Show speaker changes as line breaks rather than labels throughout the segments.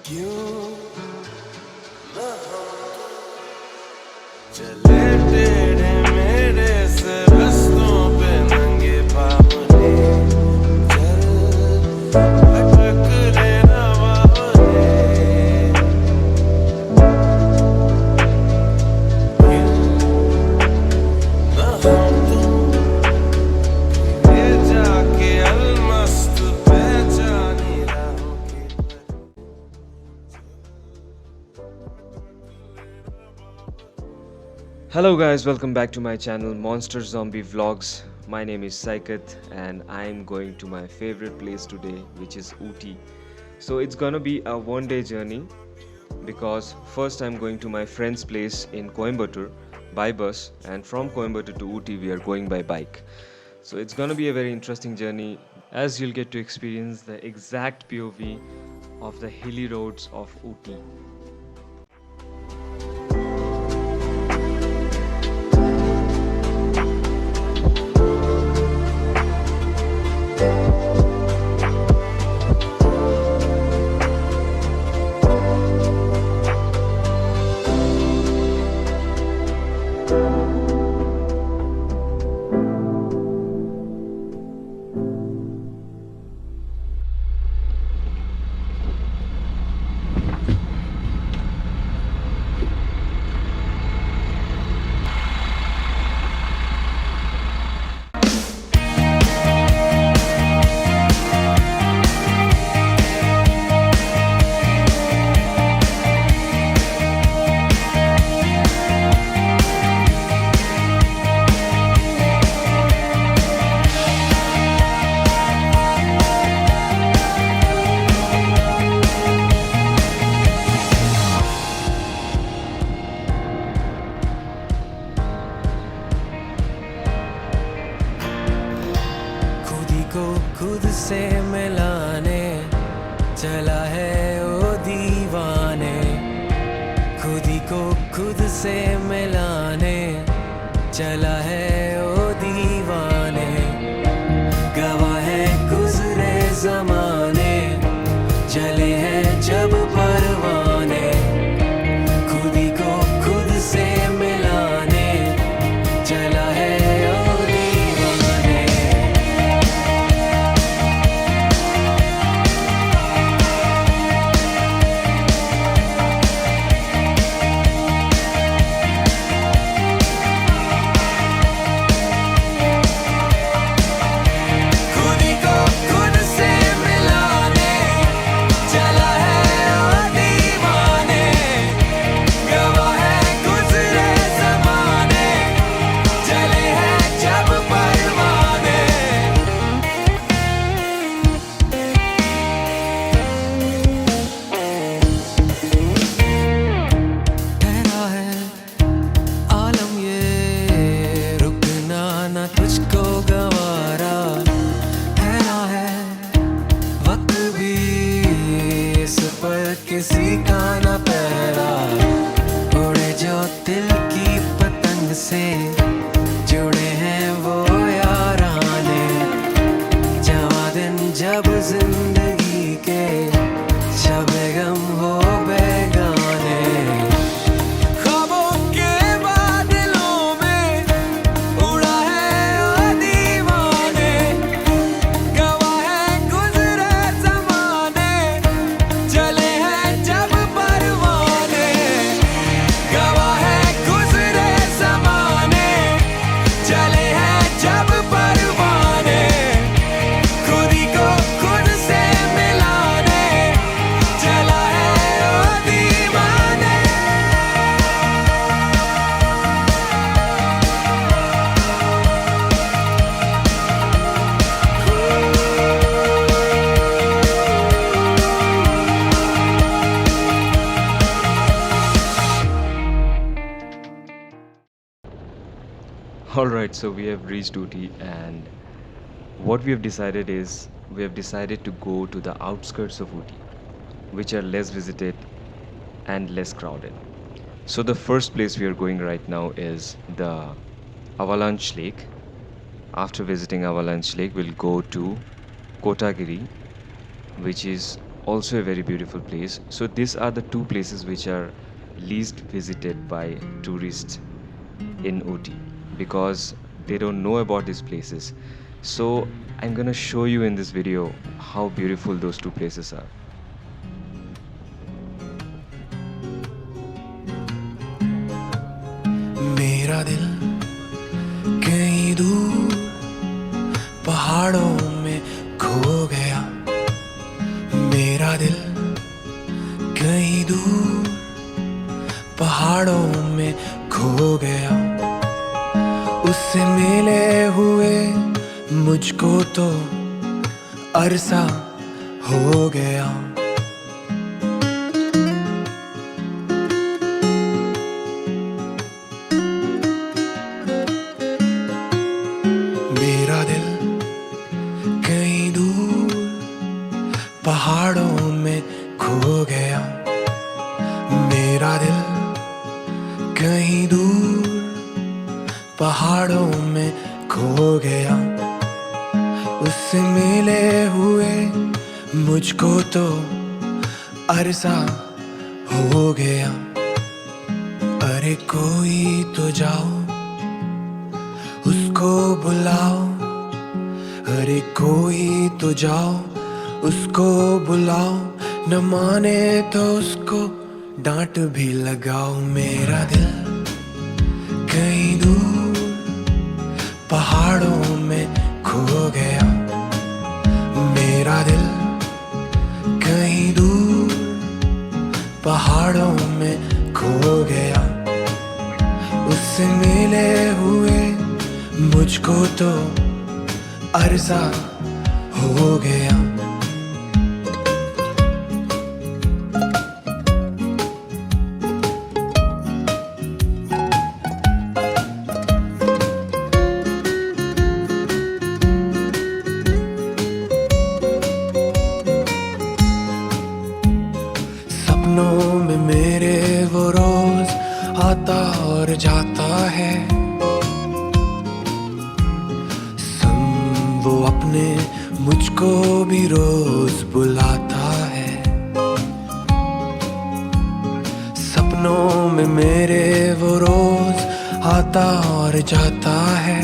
क्यों न हम चले टेढ़े मेढ़े से रास्तों पे नंगे पाँवले चल भटक लेना बावले क्यों न हम तुम ये जाके अलमस्त पहचानी राहों की
Hello guys, welcome back to my channel Monster Zombie Vlogs. My name is Saikat and I'm going to my favorite place today, which is Ooty. So it's gonna be a one-day journey because first I'm going to my friend's place in Coimbatore by bus, and from Coimbatore to Ooty we are going by bike. So it's gonna be a very interesting journey as you'll get to experience the exact POV of the hilly roads of Ooty.
खुदी को खुद से मिलाने चला है ओ दीवाने खुदी को खुद से मिलाने चला है ओ दीवाने गवाह है गुजरे जमाने जले हैं जब परवाने खुदी को खुद से मिलाने चला है ओ दीवाने खुदी को खुद से मिलाने चला है ओ दीवाने गवाह है गुजरे ज़माने चले हैं जब परवाने ठहरा है आलम ये रुकना ना तुझको गवारा ठहरा है वक्त भी इस पर किसी का ना पहरा उड़े जो दिल की पतंग से जुड़े हैं वो याराने जवा दिन जब जिंदगी के शब गम हो बेगाने ख्वाबों के बादलों में उड़ा है ओ दीवाने गवाह है गुजरे ज़माने चले हैं जब परवाने गवाह है गुजरे ज़माने चले हैं जब परवाने खुदी को खुद से मिलाने चला है ओ दीवाने
Alright, so we have reached Ooty, and what we have decided is we have decided to go to the outskirts of Ooty, which are less visited and less crowded. So the first place we are going right now is the Avalanche Lake. After visiting Avalanche Lake, we'll go to Kotagiri, which is also a very beautiful place. So these are the two places which are least visited by tourists in Ooty because they don't know about these places. So I'm gonna show you in this video how beautiful those two places are.
मेरा दिल कहीं दूर पहाड़ों में खो गया मेरा दिल कहीं दूर पहाड़ों में खो गया उससे मिले हुए मुझको तो अरसा हो गया मेरा दिल कहीं दूर पहाड़ों में खो गया मेरा दिल कहीं दूर पहाड़ों में खो गया उससे मिले हुए मुझको तो अरसा हो गया अरे कोई तो जाओ उसको बुलाओ अरे कोई तो जाओ उसको बुलाओ न माने तो उसको डांट भी लगाओ मेरा दिल कहीं दूर पहाड़ों में खो गया मेरा दिल कहीं दूर पहाड़ों में खो गया उससे मिले हुए मुझको तो अरसा हो गया सपनों में मेरे वो रोज आता और जाता है वो अपने मुझको भी रोज बुलाता है सपनों में मेरे वो रोज आता और जाता है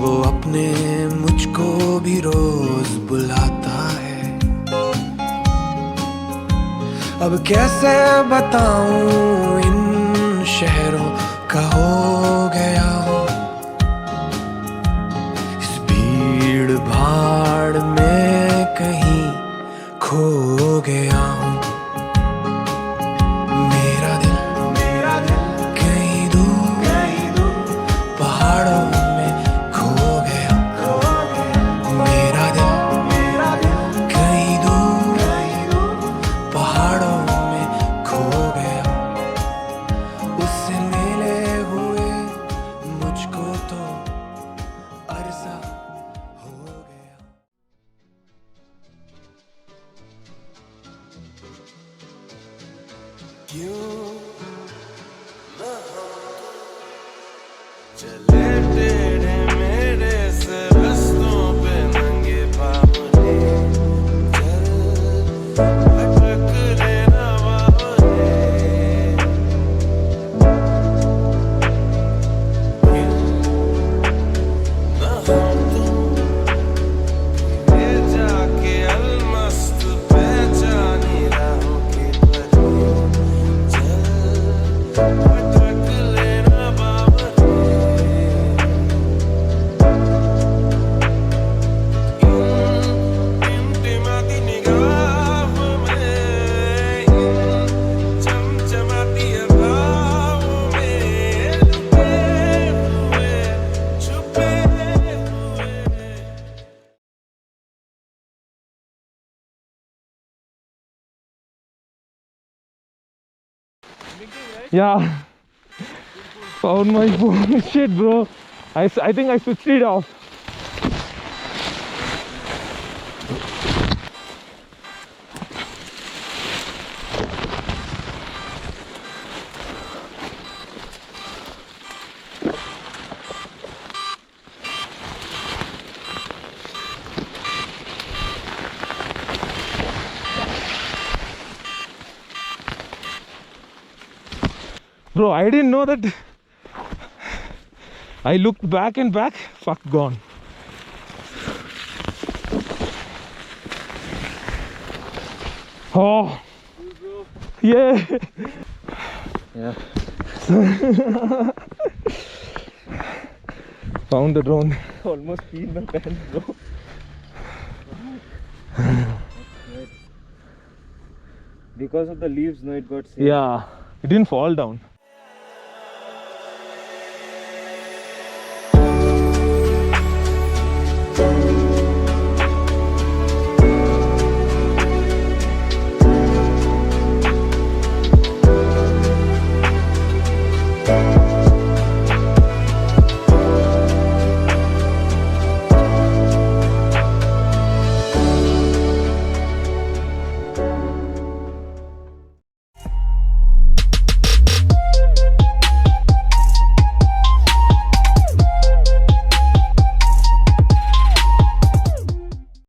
वो अपने मुझको भी रोज बुलाता है अब कैसे बताऊं इन शहरों का हो गया हूँ इस भीड़ भाड़ में कहीं खो गया हूँ मेरा दिल कहीं दूर पहाड़ों में खो गया मेरा दिल कहीं दूर पहाड़ों में खो गया उससे मिले हुए मुझको तो अरसा हो गया क्यों न हम चले टेढ़े मेढ़े से रस्तों पे नंगे पाँव ने चल भटक लेना बावने क्यों न हम तुम ले जाके अलमस्त पहचानी राहों के परे चल भटक लेना बावने टिमटिमाती निगाहों में चमचमाती अदाओं में छुपे हुए
Yeah, found my phone. Shit, bro. I think I switched it off. Bro, I didn't know that. I looked back and back. Fuck, gone. Oh. Yeah.
Yeah.
Found the drone.
Almost peed my pants, bro. Because of the leaves, no, it got saved.
Yeah. It didn't fall down.